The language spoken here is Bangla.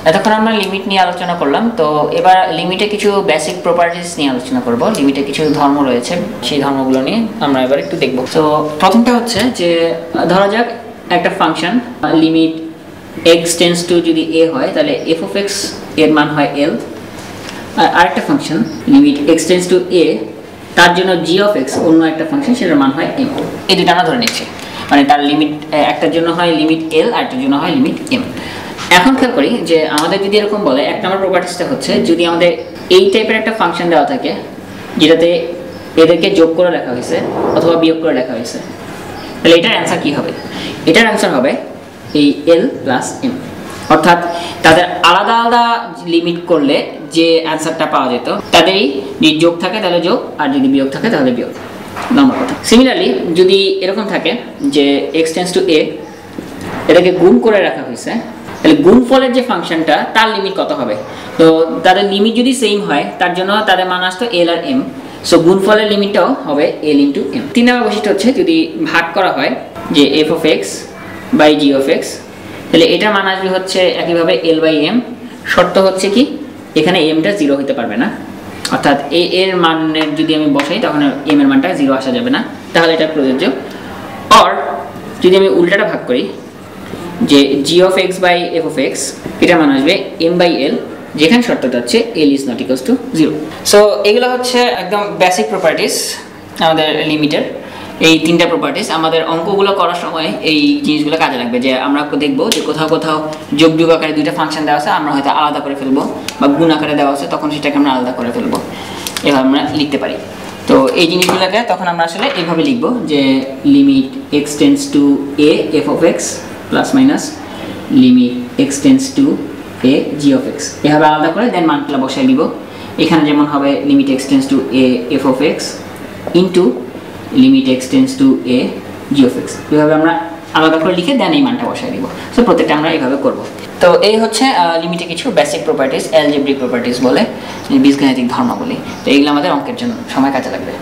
এতক্ষণ আমরা লিমিট নিয়ে আলোচনা করলাম, তো এবার লিমিটে কিছু বেসিক প্রপার্টিজ নিয়ে আলোচনা করব। লিমিটে কিছু ধর্ম রয়েছে, সেই ধর্মগুলো নিয়ে আমরা এবার একটু দেখব। তো প্রথমটা হচ্ছে যে ধরা যাক একটা function limit x tends to যদি a হয় তাহলে f of x এর মান হয় l। আর আরেকটা function limit x tends to a তার জন্য g of x অন্য একটা ফাংশন সেটার মান হয় m। এই দুটো আমরা ধরে নিচ্ছি, মানে তার লিমিট একটার জন্য হয় লিমিট l আর একটার জন্য হয় লিমিট m। এখন খেয়াল করি যে আমাদের যদি এরকম বলে, এক নম্বর প্রপার্টিসটা হচ্ছে যদি আমাদের এই টাইপের একটা ফাংশন দেওয়া থাকে যেটাতে এদেরকে যোগ করে লেখা হয়েছে অথবা বিয়োগ করে লেখা হয়েছে, তাহলে এটার অ্যান্সার কি হবে? এটার অ্যান্সার হবে এই l প্লাস m। অর্থাৎ তাদের আলাদা আলাদা লিমিট করলে যে অ্যান্সারটা পাওয়া যেত তাদেরই যদি যোগ থাকে তাহলে যোগ, আর যদি বিয়োগ থাকে তাহলে বিয়োগ। নম্বর কথা। সিমিলারলি যদি এরকম থাকে যে x টেন্ডস টু a এটাকে গুণ করে রাখা হয়েছে, তাহলে গুণফলের যে ফাংশনটা তার লিমিট কত হবে? তো তাদের লিমিট যদি সেম হয় তার জন্য তাদের মান আসতো l আর m, সো গুণফলের লিমিটটাও হবে l ইন্টু m। 3 নম্বর বৈশিষ্ট্য হচ্ছে যদি ভাগ করা হয় যে f of x by g of x, তাহলে এটার মান আসবে হচ্ছে একইভাবে l বাই m। শর্ত হচ্ছে কি এখানে mটা 0 হতে পারবে না, অর্থাৎ এর মানের যদি আমি বসাই তখন m এর মানটা 0 আসা যাবে না, তাহলে এটা প্রযোজ্য। আর যদি আমি উল্টাটা ভাগ করি যে g of x by f of x এটা মান আসবে m বাই l, যেখানে শর্তটা হচ্ছে l is not equals to 0। So এগুলো হচ্ছে একদম বেসিক প্রপার্টিস আমাদের লিমিটের। এই তিনটা প্রপার্টিস আমাদের অঙ্কগুলো করার সময় এই জিনিসগুলো কাজে লাগবে, যে আমরা দেখবো যে কোথাও কোথাও যোগ যোগ আকারে দুইটা ফাংশন দেওয়া আছে আমরা হয়তো আলাদা করে ফেলবো, বা গুণ আকারে দেওয়া আছে তখন সেটাকে আমরা আলাদা করে ফেলবো, এভাবে আমরা লিখতে পারি। তো এই জিনিসগুলোকে তখন আমরা আসলে এইভাবে লিখবো যে limit x tends to a f of x plus minus limit x tends to a g of x, এভাবে আলাদা করে দেন মানগুলো বসাই দিব। এখানে যেমন হবে limit x tends to a f of x into limit x tends to a g of x, এভাবে আমরা আলাদা করে লিখে দেন এই মানটা বসাই দিব। সো প্রত্যেকটা আমরা এইভাবে করব। তো এই হচ্ছে লিমিটে কিছু বেসিক প্রপার্টিস, অ্যালজেব্রিক প্রপার্টিস বলে, বীজগাণিতিক ধর্মাবলী। তো এইগুলো আমাদের অঙ্কের জন্য সময় কাজে লাগবে।